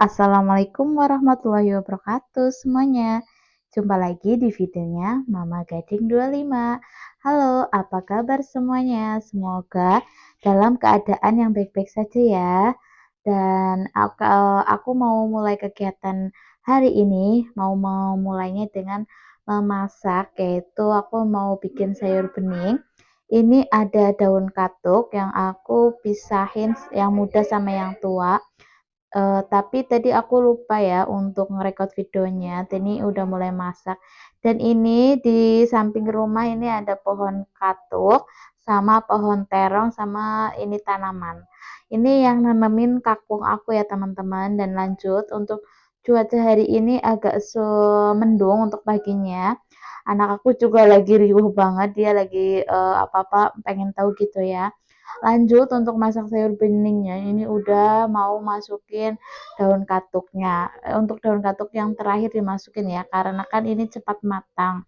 Assalamualaikum warahmatullahi wabarakatuh semuanya. Jumpa lagi di videonya Mama Gading 25. Halo, apa kabar semuanya? Semoga dalam keadaan yang baik-baik saja ya. Dan aku mau mulai kegiatan hari ini, mau memulainya dengan memasak, yaitu aku mau bikin sayur bening. Ini ada daun katuk yang aku pisahin yang muda sama yang tua. Tapi tadi aku lupa ya untuk nge-record videonya. Ini udah mulai masak. Dan ini di samping rumah ini ada pohon katuk, sama pohon terong, sama ini tanaman. Ini yang nanemin kakung aku ya teman-teman. Dan lanjut untuk cuaca hari ini agak mendung untuk paginya. Anak aku juga lagi riuh banget, dia lagi apa-apa pengen tahu gitu ya. Lanjut untuk masak sayur beningnya, ini udah mau masukin daun katuknya. Untuk daun katuk yang terakhir dimasukin ya, karena kan ini cepat matang.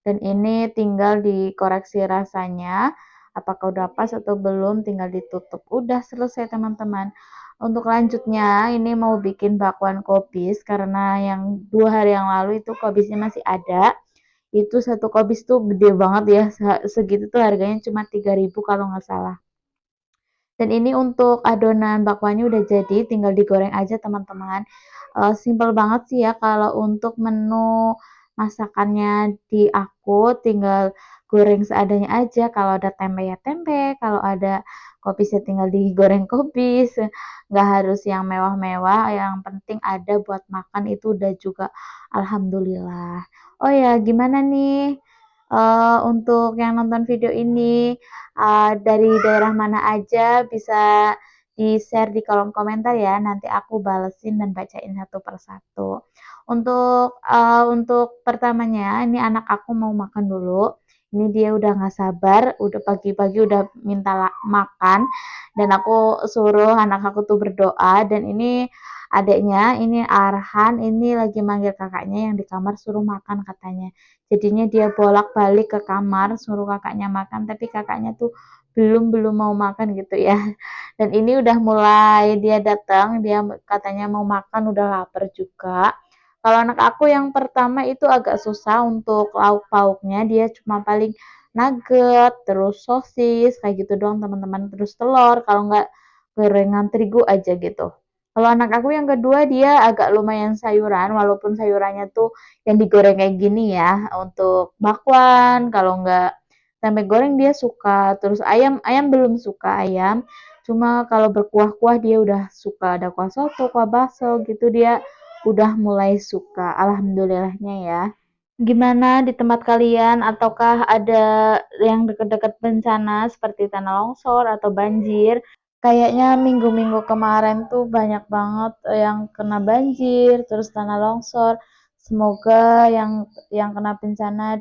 Dan ini tinggal dikoreksi rasanya, apakah udah pas atau belum, tinggal ditutup. Udah selesai teman-teman. Untuk lanjutnya, ini mau bikin bakwan kobis, karena yang 2 hari yang lalu itu kobisnya masih ada. Itu satu kobis tuh gede banget ya, segitu tuh harganya cuma 3.000 kalau nggak salah. Dan ini untuk adonan bakwannya udah jadi, tinggal digoreng aja teman-teman. Simple banget sih ya kalau untuk menu masakannya di aku, tinggal goreng seadanya aja. Kalau ada tempe ya tempe, kalau ada kopis ya tinggal digoreng kopis. Nggak harus yang mewah-mewah, yang penting ada buat makan itu udah juga alhamdulillah. Oh ya, gimana nih untuk yang nonton video ini? Dari daerah mana aja bisa di-share di kolom komentar ya, nanti aku balesin dan bacain satu persatu. Untuk pertamanya, ini anak aku mau makan dulu. Ini dia udah nggak sabar, udah pagi-pagi udah minta makan, dan aku suruh anak aku tuh berdoa. Dan ini adiknya, ini Arhan, ini lagi manggil kakaknya yang di kamar suruh makan katanya. Jadinya dia bolak-balik ke kamar suruh kakaknya makan, tapi kakaknya tuh belum mau makan gitu ya. Dan ini udah mulai dia datang, dia katanya mau makan, udah lapar juga. Kalau anak aku yang pertama itu agak susah untuk lauk pauknya, dia cuma paling nugget, terus sosis, kayak gitu doang teman-teman, terus telur, kalau nggak gorengan terigu aja gitu. Kalau anak aku yang kedua dia agak lumayan sayuran, walaupun sayurannya tuh yang digoreng kayak gini ya, untuk bakwan, kalau nggak tempe goreng dia suka. Terus ayam, ayam belum suka ayam, cuma kalau berkuah-kuah dia udah suka, ada kuah soto, kuah bakso gitu dia udah mulai suka, alhamdulillahnya ya. Gimana di tempat kalian, ataukah ada yang dekat-dekat bencana seperti tanah longsor atau banjir? Kayaknya minggu-minggu kemarin tuh banyak banget yang kena banjir, terus tanah longsor. Semoga yang kena bencana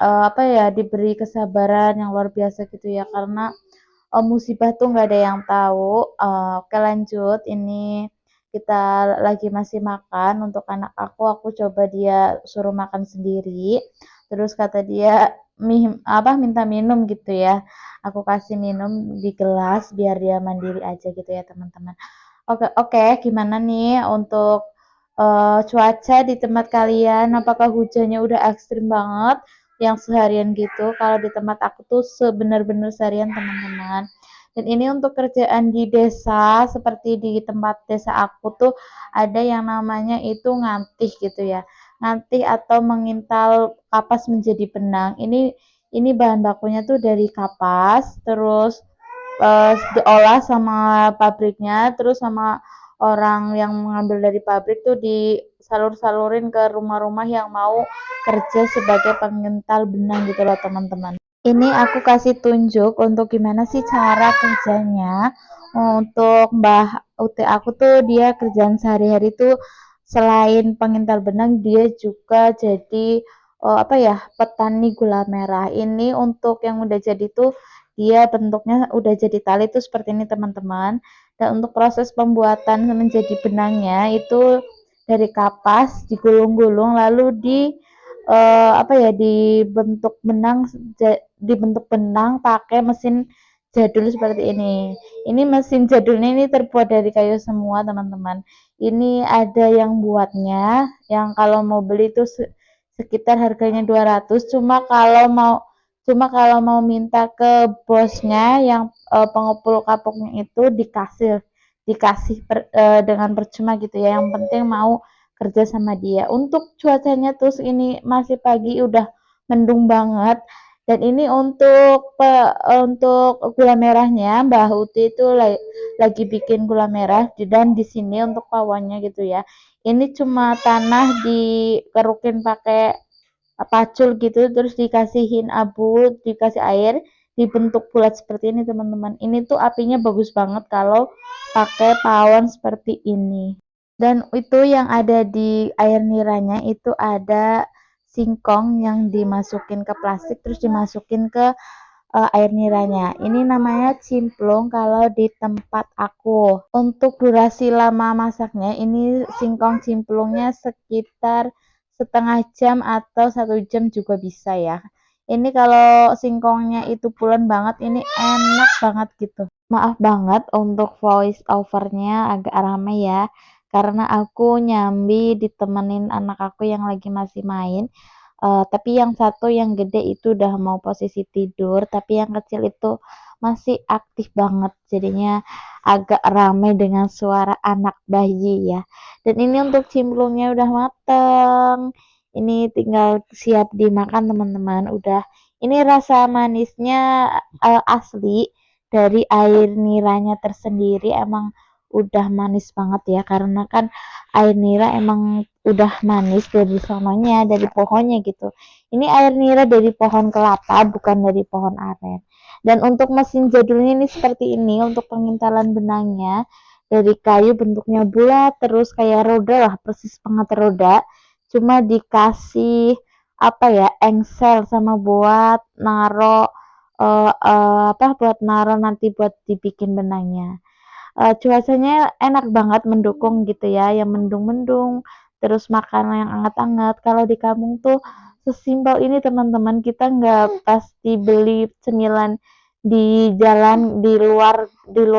apa ya, diberi kesabaran yang luar biasa gitu ya, karena musibah tuh nggak ada yang tahu. Oke lanjut, ini kita lagi masih makan. Untuk anak aku coba dia suruh makan sendiri, terus kata dia minta minum gitu ya, aku kasih minum di gelas biar dia mandiri aja gitu ya teman-teman. Oke, gimana nih untuk cuaca di tempat kalian? Apakah hujannya udah ekstrim banget yang seharian gitu? Kalau di tempat aku tuh sebenar-benar seharian teman-teman. Dan ini untuk kerjaan di desa, seperti di tempat desa aku tuh ada yang namanya itu ngantih gitu ya. Ngantih atau mengintal kapas menjadi benang. Ini bahan bakunya tuh dari kapas, terus diolah sama pabriknya, terus sama orang yang mengambil dari pabrik tuh disalur-salurin ke rumah-rumah yang mau kerja sebagai pengental benang gitu loh teman-teman. Ini aku kasih tunjuk untuk gimana sih cara kerjanya. Untuk Mbah Uti aku tuh dia kerjaan sehari-hari tuh selain pengintal benang dia juga jadi apa ya, petani gula merah. Ini untuk yang udah jadi tuh dia bentuknya udah jadi tali tuh seperti ini teman-teman. Dan untuk proses pembuatan menjadi benangnya itu dari kapas digulung-gulung lalu dibentuk benang, dibentuk benang pakai mesin jadul seperti ini. Ini mesin jadulnya ini terbuat dari kayu semua, teman-teman. Ini ada yang buatnya, yang kalau mau beli itu sekitar harganya 200, cuma kalau mau minta ke bosnya yang pengepul kapuknya itu dikasih dikasih dengan percuma gitu ya. Yang penting mau kerja sama dia. Untuk cuacanya terus ini masih pagi udah mendung banget. Dan ini untuk gula merahnya, Mbak Uti itu lagi bikin gula merah dan di sini untuk pawonnya gitu ya. Ini cuma tanah dikerukin pakai pacul gitu terus dikasihin abu, dikasih air, dibentuk bulat seperti ini, teman-teman. Ini tuh apinya bagus banget kalau pakai pawon seperti ini. Dan itu yang ada di air niranya itu ada singkong yang dimasukin ke plastik terus dimasukin ke air niranya. Ini namanya cimplung kalau di tempat aku. Untuk durasi lama masaknya, ini singkong cimplungnya sekitar setengah jam atau 1 jam juga bisa ya. Ini kalau singkongnya itu pulen banget, ini enak banget gitu. Maaf banget untuk voice overnya agak rame ya, karena aku nyambi ditemenin anak aku yang lagi masih main. Tapi yang satu yang gede itu udah mau posisi tidur, tapi yang kecil itu masih aktif banget, jadinya agak ramai dengan suara anak bayi ya. Dan ini untuk cimplungnya udah mateng, ini tinggal siap dimakan teman-teman. Ini rasa manisnya asli dari air niranya tersendiri, emang udah manis banget ya, karena kan air nira emang udah manis dari sononya, dari pohonnya gitu. Ini air nira dari pohon kelapa, bukan dari pohon aren. Dan untuk mesin jadulnya ini seperti ini, untuk pengintalan benangnya dari kayu, bentuknya bulat terus kayak roda lah, persis banget roda. Cuma dikasih apa ya, engsel sama buat naro nanti buat dibikin benangnya. Cuacanya enak banget, mendukung gitu ya, yang mendung-mendung, terus makanan yang hangat-hangat. Kalau di kampung tuh sesimpel ini, teman-teman, kita nggak pasti beli cemilan di jalan, di luar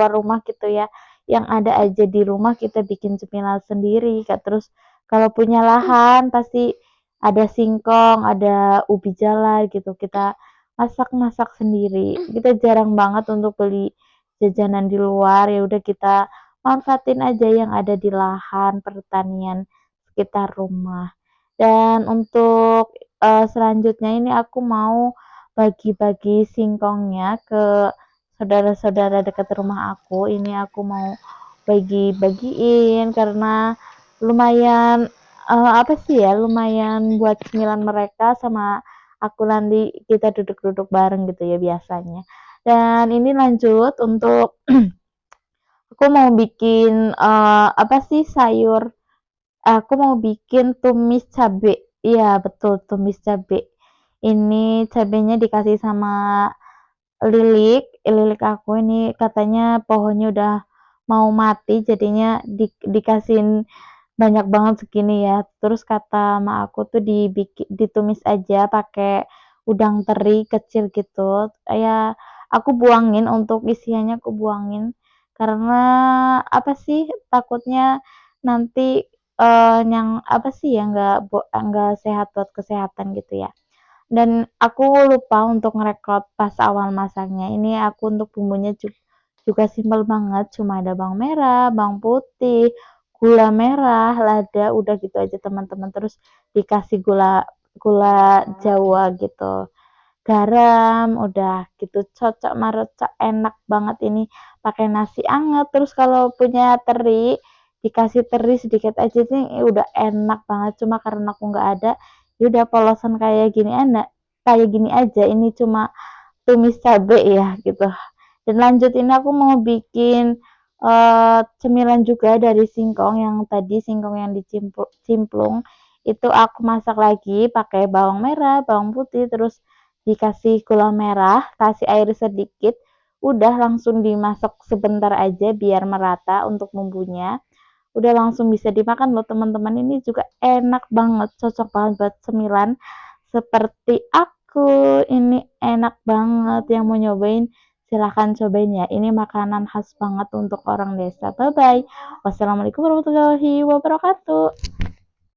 rumah gitu ya. Yang ada aja di rumah kita bikin cemilan sendiri. Terus kalau punya lahan pasti ada singkong, ada ubi jalar gitu. Kita masak-masak sendiri. Kita jarang banget untuk beli jajanan di luar, ya udah kita manfaatin aja yang ada di lahan pertanian sekitar rumah. Dan untuk selanjutnya ini aku mau bagi-bagi singkongnya ke saudara-saudara dekat rumah aku. Ini aku mau bagi-bagiin karena lumayan apa sih ya, lumayan buat cemilan mereka sama aku, nanti kita duduk-duduk bareng gitu ya biasanya. Dan ini lanjut untuk aku mau bikin apa sih, sayur. Aku mau bikin tumis cabe. Iya, betul, tumis cabe. Ini cabenya dikasih sama lilik aku ini, katanya pohonnya udah mau mati jadinya dikasihin banyak banget segini ya. Terus kata emak aku tuh ditumis aja pakai udang teri kecil gitu. Ya, aku buangin, untuk isiannya aku buangin karena apa sih, takutnya nanti yang apa sih ya, nggak sehat buat kesehatan gitu ya. Dan aku lupa untuk ngerekord pas awal masaknya. Ini aku untuk bumbunya juga simpel banget, cuma ada bawang merah, bawang putih, gula merah, lada, udah gitu aja teman-teman. Terus dikasih gula gula Jawa gitu. Garam, udah gitu, cocok marocok, enak banget ini pakai nasi anget. Terus kalau punya teri, dikasih teri sedikit aja nih udah enak banget. Cuma karena aku nggak ada, ya udah polosan kayak gini aja. Ini cuma tumis cabe ya gitu. Dan lanjut ini aku mau bikin cemilan juga dari singkong, yang tadi singkong yang dicimplung itu aku masak lagi pakai bawang merah, bawang putih, terus dikasih gula merah, kasih air sedikit, udah langsung dimasak sebentar aja biar merata untuk bumbunya. Udah langsung bisa dimakan loh teman-teman. Ini juga enak banget, cocok banget buat cemilan seperti aku. Ini enak banget, yang mau nyobain Silahkan cobain ya, ini makanan khas banget untuk orang desa. Bye bye. Wassalamualaikum warahmatullahi wabarakatuh.